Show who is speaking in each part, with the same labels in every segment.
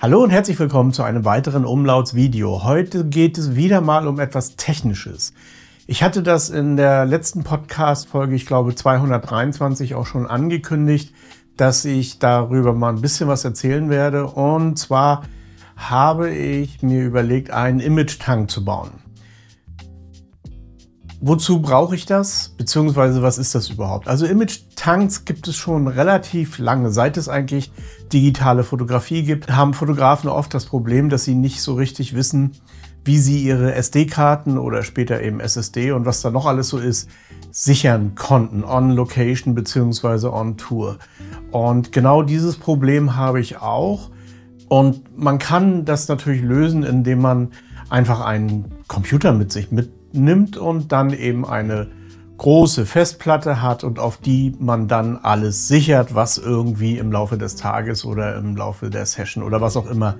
Speaker 1: Hallo und herzlich willkommen zu einem weiteren Umlauts-Video. Heute geht es wieder mal um etwas Technisches. Ich hatte das in der letzten Podcast-Folge, ich glaube 223, auch schon angekündigt, dass ich darüber mal ein bisschen was erzählen werde. Und zwar habe ich mir überlegt, einen Image-Tank zu bauen. Wozu brauche ich das? Beziehungsweise was ist das überhaupt? Also Image-Tanks gibt es schon relativ lange. Seit es eigentlich digitale Fotografie gibt, haben Fotografen oft das Problem, dass sie nicht so richtig wissen, wie sie ihre SD-Karten oder später eben SSD und was da noch alles so ist, sichern konnten, on Location beziehungsweise on Tour. Und genau dieses Problem habe ich auch. Und man kann das natürlich lösen, indem man einfach einen Computer mit sich mitnimmt und dann eben eine große Festplatte hat und auf die man dann alles sichert, was irgendwie im Laufe des Tages oder im Laufe der Session oder was auch immer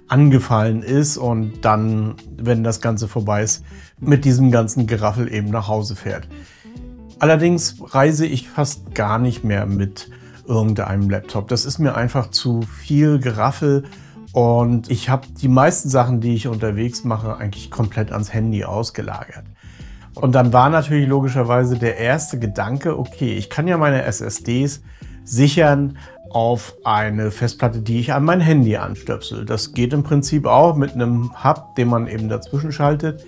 Speaker 1: angefallen ist und dann, wenn das Ganze vorbei ist, mit diesem ganzen Geraffel eben nach Hause fährt. Allerdings reise ich fast gar nicht mehr mit irgendeinem Laptop. Das ist mir einfach zu viel Geraffel und ich habe die meisten Sachen, die ich unterwegs mache, eigentlich komplett ans Handy ausgelagert. Und dann war natürlich logischerweise der erste Gedanke, okay, ich kann ja meine SSDs sichern auf eine Festplatte, die ich an mein Handy anstöpsel. Das geht im Prinzip auch mit einem Hub, den man eben dazwischen schaltet,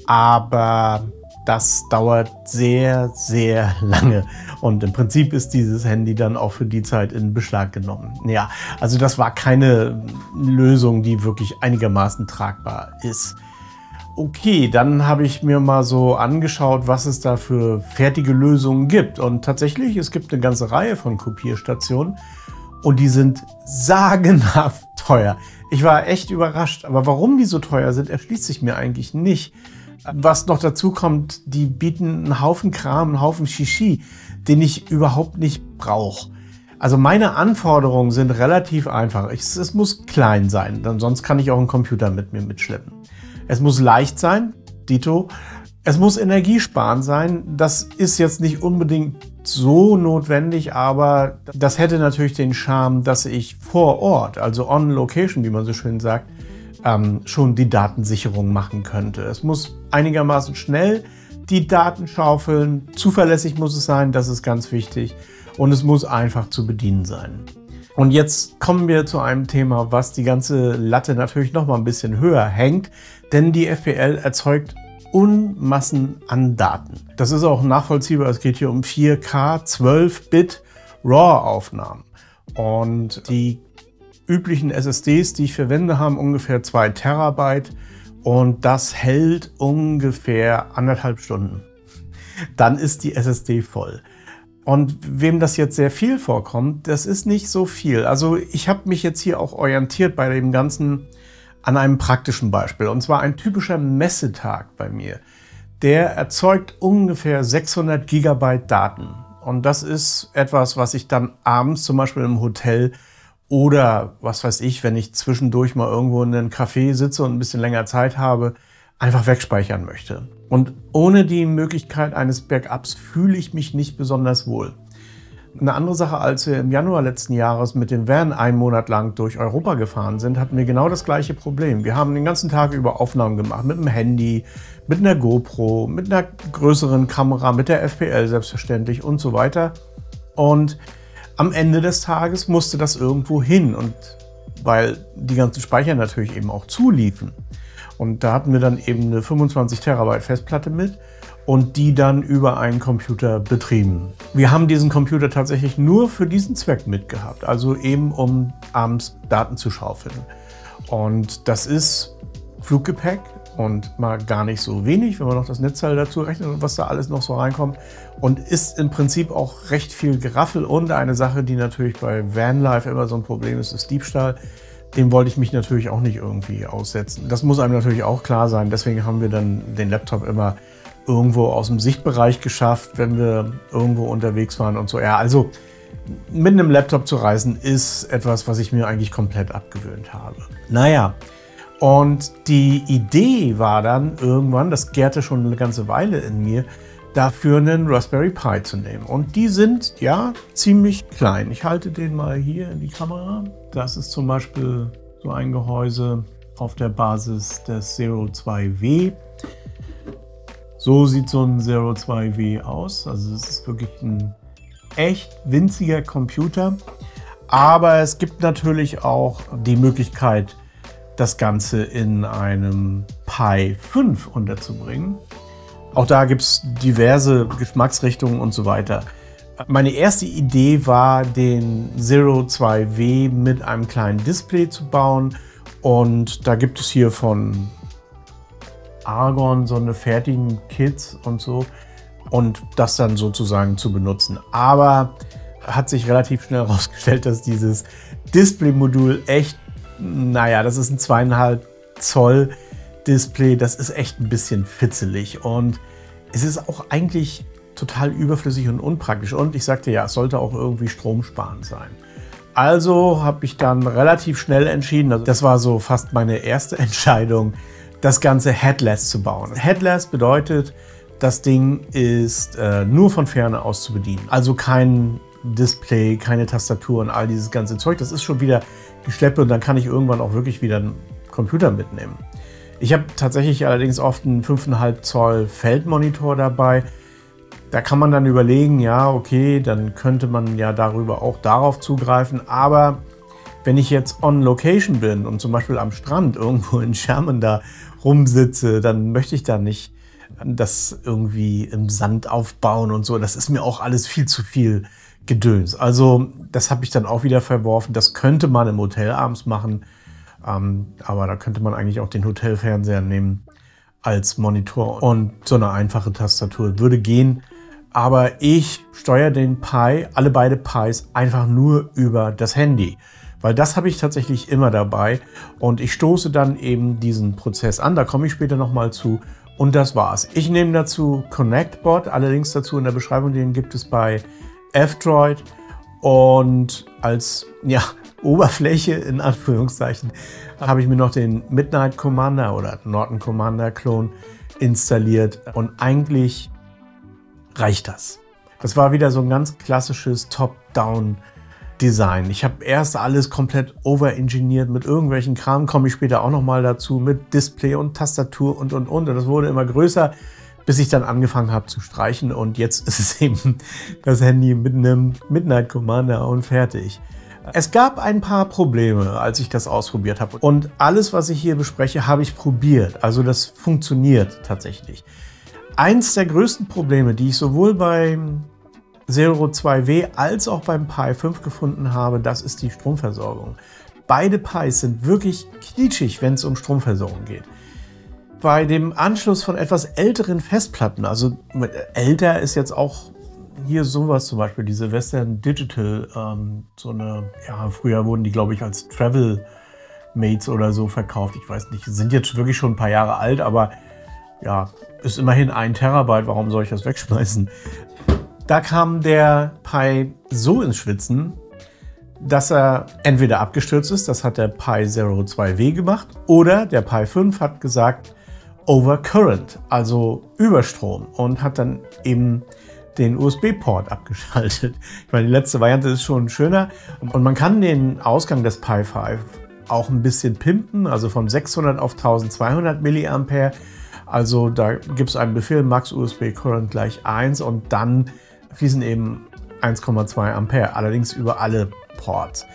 Speaker 1: aber das dauert sehr, sehr lange und im Prinzip ist dieses Handy dann auch für die Zeit in Beschlag genommen. Ja, also das war keine Lösung, die wirklich einigermaßen tragbar ist. Okay, dann habe ich mir mal so angeschaut, was es da für fertige Lösungen gibt. Und tatsächlich, es gibt eine ganze Reihe von Kopierstationen und die sind sagenhaft teuer. Ich war echt überrascht, aber warum die so teuer sind, erschließt sich mir eigentlich nicht. Was noch dazu kommt, die bieten einen Haufen Kram, einen Haufen Shishi, den ich überhaupt nicht brauche. Also meine Anforderungen sind relativ einfach. Es muss klein sein, denn sonst kann ich auch einen Computer mit mir mitschleppen. Es muss leicht sein, dito. Es muss energiesparend sein. Das ist jetzt nicht unbedingt so notwendig, aber das hätte natürlich den Charme, dass ich vor Ort, also on Location, wie man so schön sagt, schon die Datensicherung machen könnte. Es muss einigermaßen schnell die Daten schaufeln. Zuverlässig muss es sein, das ist ganz wichtig. Und es muss einfach zu bedienen sein. Und jetzt kommen wir zu einem Thema, was die ganze Latte natürlich noch mal ein bisschen höher hängt, denn die FPL erzeugt Unmassen an Daten. Das ist auch nachvollziehbar, es geht hier um 4K 12-Bit RAW-Aufnahmen. Und die üblichen SSDs, die ich verwende, haben ungefähr 2 Terabyte und das hält ungefähr 1,5 Stunden. Dann ist die SSD voll. Und wem das jetzt sehr viel vorkommt, das ist nicht so viel. Also ich habe mich jetzt hier auch orientiert bei dem Ganzen an einem praktischen Beispiel. Und zwar ein typischer Messetag bei mir. Der erzeugt ungefähr 600 Gigabyte Daten. Und das ist etwas, was ich dann abends zum Beispiel im Hotel oder was weiß ich, wenn ich zwischendurch mal irgendwo in einem Café sitze und ein bisschen länger Zeit habe, einfach wegspeichern möchte. Und ohne die Möglichkeit eines Backups fühle ich mich nicht besonders wohl. Eine andere Sache, als wir im Januar letzten Jahres mit dem Van einen Monat lang durch Europa gefahren sind, hatten wir genau das gleiche Problem. Wir haben den ganzen Tag über Aufnahmen gemacht, mit dem Handy, mit einer GoPro, mit einer größeren Kamera, mit der FPL selbstverständlich und so weiter. Und am Ende des Tages musste das irgendwo hin, und weil die ganzen Speicher natürlich eben auch zuliefen. Und da hatten wir dann eben eine 25 Terabyte Festplatte mit und die dann über einen Computer betrieben. Wir haben diesen Computer tatsächlich nur für diesen Zweck mitgehabt, also eben um abends Daten zu schaufeln. Und das ist Fluggepäck und mal gar nicht so wenig, wenn man noch das Netzteil dazu rechnet und was da alles noch so reinkommt. Und ist im Prinzip auch recht viel Geraffel und eine Sache, die natürlich bei Vanlife immer so ein Problem ist, ist Diebstahl. Dem wollte ich mich natürlich auch nicht irgendwie aussetzen. Das muss einem natürlich auch klar sein. Deswegen haben wir dann den Laptop immer irgendwo aus dem Sichtbereich geschafft, wenn wir irgendwo unterwegs waren und so. Ja, also mit einem Laptop zu reisen ist etwas, was ich mir eigentlich komplett abgewöhnt habe. Naja, und die Idee war dann irgendwann, das gärte schon eine ganze Weile in mir, dafür einen Raspberry Pi zu nehmen. Und die sind ja ziemlich klein. Ich halte den mal hier in die Kamera. Das ist zum Beispiel so ein Gehäuse auf der Basis des Zero 2W. So sieht so ein Zero 2W aus. Also es ist wirklich ein echt winziger Computer. Aber es gibt natürlich auch die Möglichkeit, das Ganze in einem Pi 5 unterzubringen. Auch da gibt es diverse Geschmacksrichtungen und so weiter. Meine erste Idee war, den Zero 2W mit einem kleinen Display zu bauen. Und da gibt es hier von Argon so eine fertigen Kits und so. Und das dann sozusagen zu benutzen. Aber hat sich relativ schnell herausgestellt, dass dieses Display-Modul echt, naja, das ist ein 2,5 Zoll Display, das ist echt ein bisschen fitzelig und es ist auch eigentlich total überflüssig und unpraktisch und ich sagte ja, es sollte auch irgendwie stromsparend sein. Also habe ich dann relativ schnell entschieden, also das war so fast meine erste Entscheidung, das Ganze headless zu bauen. Headless bedeutet, das Ding ist nur von Ferne aus zu bedienen, also kein Display, keine Tastatur und all dieses ganze Zeug. Das ist schon wieder Geschleppe und dann kann ich irgendwann auch wirklich wieder einen Computer mitnehmen. Ich habe tatsächlich allerdings oft einen 5,5 Zoll Feldmonitor dabei. Da kann man dann überlegen, ja okay, dann könnte man ja darüber auch darauf zugreifen. Aber wenn ich jetzt on Location bin und zum Beispiel am Strand irgendwo in Schermen da rumsitze, dann möchte ich da nicht das irgendwie im Sand aufbauen und so. Das ist mir auch alles viel zu viel Gedöns. Also das habe ich dann auch wieder verworfen. Das könnte man im Hotel abends machen, aber da könnte man eigentlich auch den Hotelfernseher nehmen als Monitor und so eine einfache Tastatur würde gehen. Aber ich steuere den Pi, alle beide Pis, einfach nur über das Handy, weil das habe ich tatsächlich immer dabei und ich stoße dann eben diesen Prozess an. Da komme ich später nochmal zu und das war's. Ich nehme dazu ConnectBot, allerdings dazu in der Beschreibung, den gibt es bei F-Droid und als ja, Oberfläche in Anführungszeichen habe ich mir noch den Midnight Commander oder Norton Commander Klon installiert und eigentlich reicht das. Das war wieder so ein ganz klassisches Top-Down-Design. Ich habe erst alles komplett overengineert mit irgendwelchen Kram, komme ich später auch noch mal dazu, mit Display und Tastatur und. Und das wurde immer größer, bis ich dann angefangen habe zu streichen und jetzt ist es eben das Handy mit einem Midnight Commander und fertig. Es gab ein paar Probleme, als ich das ausprobiert habe und alles, was ich hier bespreche, habe ich probiert. Also das funktioniert tatsächlich. Eins der größten Probleme, die ich sowohl beim Zero 2W als auch beim Pi 5 gefunden habe, das ist die Stromversorgung. Beide Pis sind wirklich quietschig, wenn es um Stromversorgung geht. Bei dem Anschluss von etwas älteren Festplatten, also älter ist jetzt auch hier sowas zum Beispiel, diese Western Digital, so eine, ja, früher wurden die, glaube ich, als Travel Mates oder so verkauft. Ich weiß nicht, sind jetzt wirklich schon ein paar Jahre alt, aber ja, ist immerhin 1 Terabyte, warum soll ich das wegschmeißen? Da kam der Pi so ins Schwitzen, dass er entweder abgestürzt ist, das hat der Pi Zero 2W gemacht, oder der Pi 5 hat gesagt, Overcurrent, also Überstrom und hat dann eben den USB-Port abgeschaltet. Ich meine, die letzte Variante ist schon schöner und man kann den Ausgang des Pi 5 auch ein bisschen pimpen, also von 600 auf 1200 mA. Also da gibt es einen Befehl Max USB Current gleich 1 und dann fließen eben 1,2 Ampere, allerdings über alle Ports.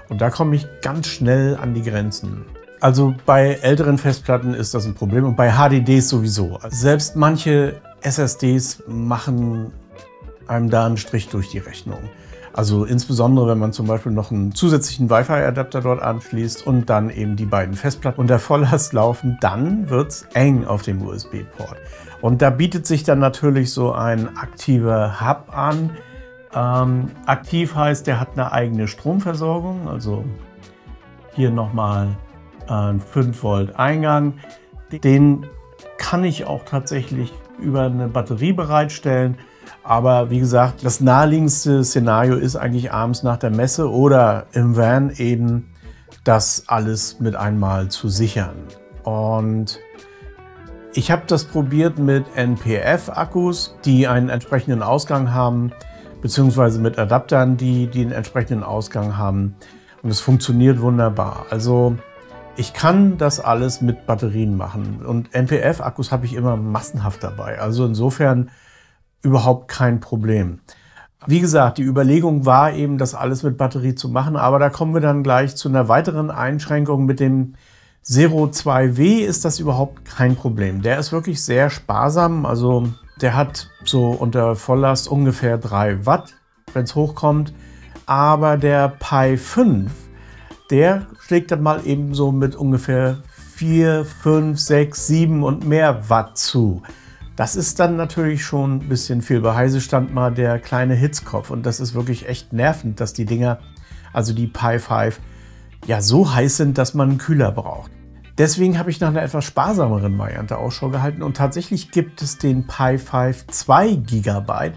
Speaker 1: Und da komme ich ganz schnell an die Grenzen. Also bei älteren Festplatten ist das ein Problem und bei HDDs sowieso. Selbst manche SSDs machen einem da einen Strich durch die Rechnung. Also insbesondere, wenn man zum Beispiel noch einen zusätzlichen Wi-Fi-Adapter dort anschließt und dann eben die beiden Festplatten unter Volllast laufen, dann wird es eng auf dem USB-Port. Und da bietet sich dann natürlich so ein aktiver Hub an. Aktiv heißt, der hat eine eigene Stromversorgung, also hier nochmal ein 5 Volt Eingang. Den kann ich auch tatsächlich über eine Batterie bereitstellen. Aber wie gesagt, das naheliegendste Szenario ist eigentlich abends nach der Messe oder im Van eben das alles mit einmal zu sichern. Und ich habe das probiert mit NPF-Akkus, die einen entsprechenden Ausgang haben, beziehungsweise mit Adaptern, die einen entsprechenden Ausgang haben. Und es funktioniert wunderbar. Also Ich kann das alles mit Batterien machen und NP-Akkus habe ich immer massenhaft dabei. Also insofern überhaupt kein Problem. Wie gesagt, die Überlegung war eben, das alles mit Batterie zu machen, aber da kommen wir dann gleich zu einer weiteren Einschränkung. Mit dem Zero 2W ist das überhaupt kein Problem. Der ist wirklich sehr sparsam, also der hat so unter Volllast ungefähr 3 Watt, wenn es hochkommt, aber der Pi 5, der schlägt dann mal eben so mit ungefähr 4, 5, 6, 7 und mehr Watt zu. Das ist dann natürlich schon ein bisschen viel. Bei Heise stand mal der kleine Hitzkopf und das ist wirklich echt nervend, dass die Dinger, also die Pi 5, ja so heiß sind, dass man einen Kühler braucht. Deswegen habe ich nach einer etwas sparsameren Variante Ausschau gehalten und tatsächlich gibt es den Pi 5 2 GB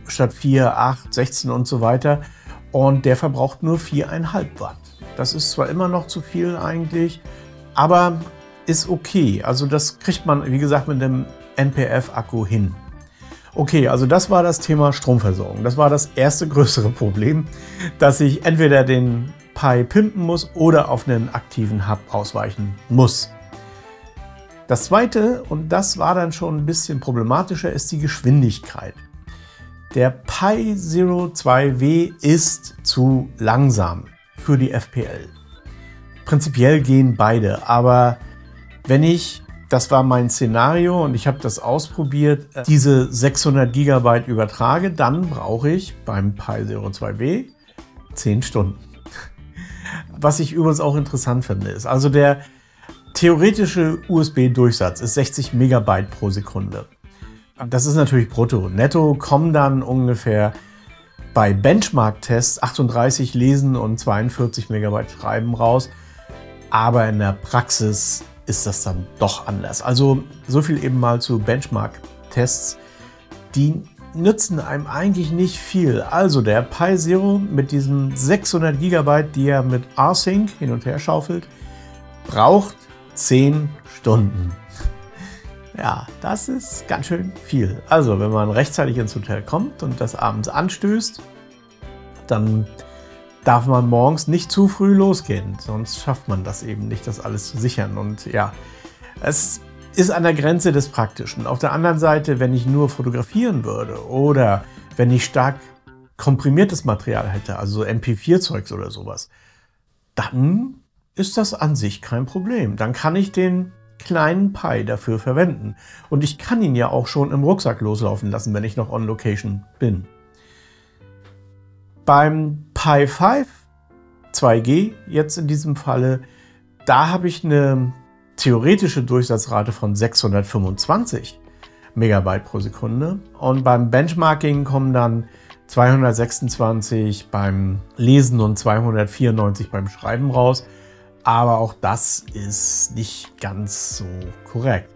Speaker 1: statt 4, 8, 16 und so weiter und der verbraucht nur 4,5 Watt. Das ist zwar immer noch zu viel eigentlich, aber ist okay. Also das kriegt man, wie gesagt, mit dem NP-Akku hin. Okay, also das war das Thema Stromversorgung. Das war das erste größere Problem, dass ich entweder den Pi pimpen muss oder auf einen aktiven Hub ausweichen muss. Das zweite, und das war dann schon ein bisschen problematischer, ist die Geschwindigkeit. Der Pi Zero 2W ist zu langsam für die FPL. Prinzipiell gehen beide, aber wenn ich, das war mein Szenario und ich habe das ausprobiert, diese 600 GB übertrage, dann brauche ich beim Pi Zero 2W 10 Stunden. Was ich übrigens auch interessant finde, ist, also der theoretische USB-Durchsatz ist 60 Megabyte pro Sekunde. Das ist natürlich brutto. Netto kommen dann ungefähr bei Benchmark-Tests 38 Lesen und 42 Megabyte Schreiben raus. Aber in der Praxis ist das dann doch anders. Also so viel eben mal zu Benchmark-Tests. Die nützen einem eigentlich nicht viel. Also der Pi Zero mit diesen 600 GB, die er mit Rsync hin und her schaufelt, braucht 10 Stunden. Ja, das ist ganz schön viel. Also wenn man rechtzeitig ins Hotel kommt und das abends anstößt, dann darf man morgens nicht zu früh losgehen. Sonst schafft man das eben nicht, das alles zu sichern. Und ja, es ist an der Grenze des Praktischen. Auf der anderen Seite, wenn ich nur fotografieren würde oder wenn ich stark komprimiertes Material hätte, also MP4-Zeugs oder sowas, dann ist das an sich kein Problem. Dann kann ich den kleinen Pi dafür verwenden. Und ich kann ihn ja auch schon im Rucksack loslaufen lassen, wenn ich noch on Location bin. Beim Pi 5 2G, jetzt in diesem Falle, da habe ich eine theoretische Durchsatzrate von 625 Megabyte pro Sekunde. Und beim Benchmarking kommen dann 226 beim Lesen und 294 beim Schreiben raus. Aber auch das ist nicht ganz so korrekt.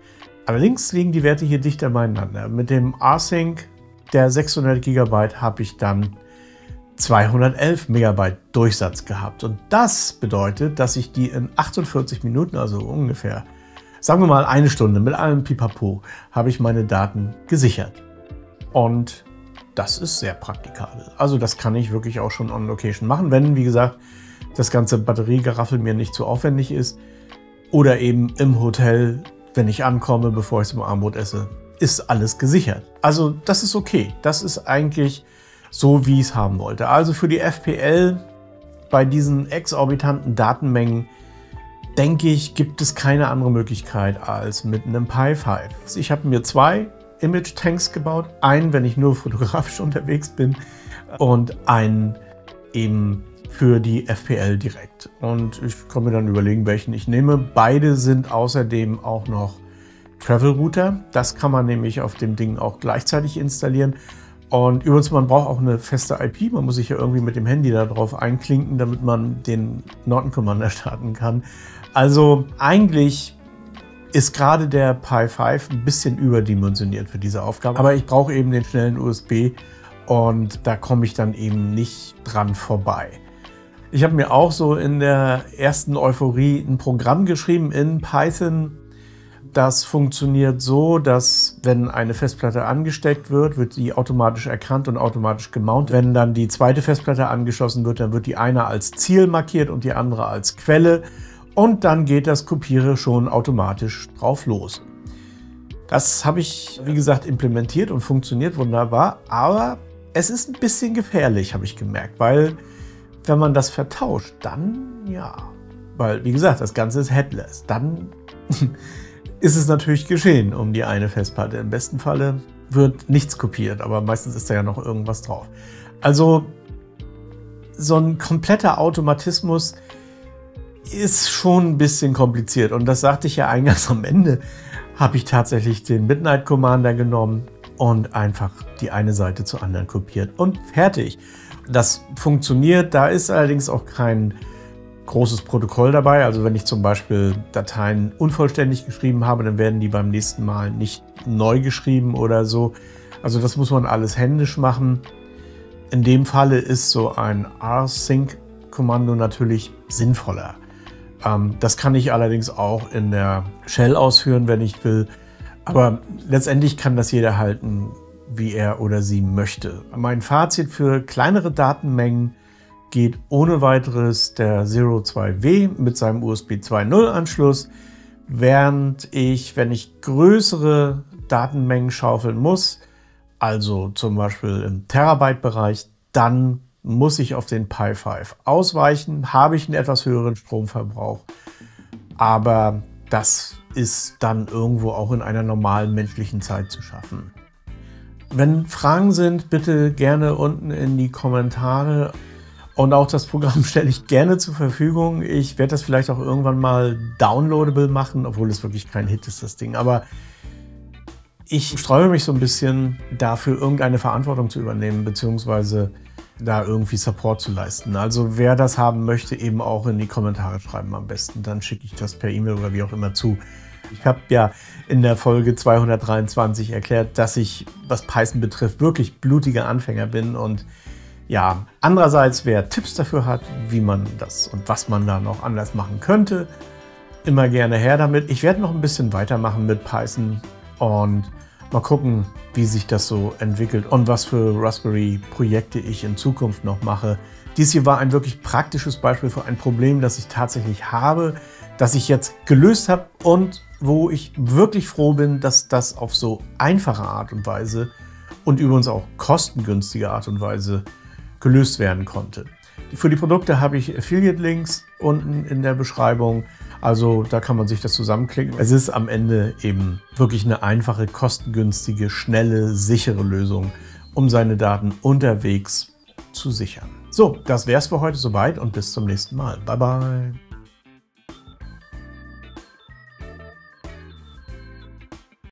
Speaker 1: Allerdings liegen die Werte hier dichter beieinander. Mit dem Rsync der 600 GB habe ich dann 211 Megabyte Durchsatz gehabt. Und das bedeutet, dass ich die in 48 Minuten, also ungefähr, sagen wir mal eine Stunde mit allem Pipapo, habe ich meine Daten gesichert. Und das ist sehr praktikabel. Also das kann ich wirklich auch schon on Location machen, wenn, wie gesagt, das ganze Batteriegeraffel mir nicht zu aufwendig ist. Oder eben im Hotel, wenn ich ankomme, bevor ich zum Abendbrot esse, ist alles gesichert. Also das ist okay. Das ist eigentlich so, wie ich es haben wollte. Also für die FPL bei diesen exorbitanten Datenmengen, denke ich, gibt es keine andere Möglichkeit als mit einem Pi 5. Ich habe mir 2 Image-Tanks gebaut. Einen, wenn ich nur fotografisch unterwegs bin und einen eben für die FPL direkt. Und ich kann mir dann überlegen, welchen ich nehme. Beide sind außerdem auch noch Travel Router. Das kann man nämlich auf dem Ding auch gleichzeitig installieren. Und übrigens, man braucht auch eine feste IP. Man muss sich ja irgendwie mit dem Handy da drauf einklinken, damit man den Norton Commander starten kann. Also eigentlich ist gerade der Pi 5 ein bisschen überdimensioniert für diese Aufgabe. Aber ich brauche eben den schnellen USB und da komme ich dann eben nicht dran vorbei. Ich habe mir auch so in der ersten Euphorie ein Programm geschrieben in Python. Das funktioniert so, dass wenn eine Festplatte angesteckt wird, wird die automatisch erkannt und automatisch gemountet. Wenn dann die zweite Festplatte angeschlossen wird, dann wird die eine als Ziel markiert und die andere als Quelle. und dann geht das Kopiere schon automatisch drauf los. Das habe ich, wie gesagt, implementiert und funktioniert wunderbar, aber es ist ein bisschen gefährlich, habe ich gemerkt, weil wenn man das vertauscht, dann ja, weil, wie gesagt, das Ganze ist headless, dann ist es natürlich geschehen um die eine Festplatte. Im besten Falle wird nichts kopiert, aber meistens ist da ja noch irgendwas drauf. Also so ein kompletter Automatismus ist schon ein bisschen kompliziert und das sagte ich ja eingangs am Ende, habe ich tatsächlich den Midnight Commander genommen und einfach die eine Seite zur anderen kopiert und fertig. Das funktioniert, da ist allerdings auch kein großes Protokoll dabei. Also wenn ich zum Beispiel Dateien unvollständig geschrieben habe, dann werden die beim nächsten Mal nicht neu geschrieben oder so. Also das muss man alles händisch machen. In dem Falle ist so ein rsync-Kommando natürlich sinnvoller. Das kann ich allerdings auch in der Shell ausführen, wenn ich will. Aber letztendlich kann das jeder halten, wie er oder sie möchte. Mein Fazit für kleinere Datenmengen geht ohne weiteres der Zero 2W mit seinem USB 2.0 Anschluss, während ich, wenn ich größere Datenmengen schaufeln muss, also zum Beispiel im Terabyte-Bereich, dann muss ich auf den Pi 5 ausweichen, habe ich einen etwas höheren Stromverbrauch, aber das ist dann irgendwo auch in einer normalen menschlichen Zeit zu schaffen. Wenn Fragen sind, bitte gerne unten in die Kommentare. Und auch das Programm stelle ich gerne zur Verfügung. Ich werde das vielleicht auch irgendwann mal downloadable machen, obwohl es wirklich kein Hit ist, das Ding. Aber ich sträube mich so ein bisschen dafür, irgendeine Verantwortung zu übernehmen, beziehungsweise da irgendwie Support zu leisten. Also wer das haben möchte, eben auch in die Kommentare schreiben am besten. Dann schicke ich das per E-Mail oder wie auch immer zu. Ich habe ja in der Folge 223 erklärt, dass ich, was Python betrifft, wirklich blutiger Anfänger bin. Und ja, andererseits, wer Tipps dafür hat, wie man das und was man da noch anders machen könnte, immer gerne her damit. Ich werde noch ein bisschen weitermachen mit Python und mal gucken, wie sich das so entwickelt und was für Raspberry-Projekte ich in Zukunft noch mache. Dies hier war ein wirklich praktisches Beispiel für ein Problem, das ich tatsächlich habe, das ich jetzt gelöst habe und wo ich wirklich froh bin, dass das auf so einfache Art und Weise und übrigens auch kostengünstige Art und Weise gelöst werden konnte. Für die Produkte habe ich Affiliate-Links unten in der Beschreibung, also da kann man sich das zusammenklicken. Es ist am Ende eben wirklich eine einfache, kostengünstige, schnelle, sichere Lösung, um seine Daten unterwegs zu sichern. So, das wäre es für heute soweit und bis zum nächsten Mal. Bye bye!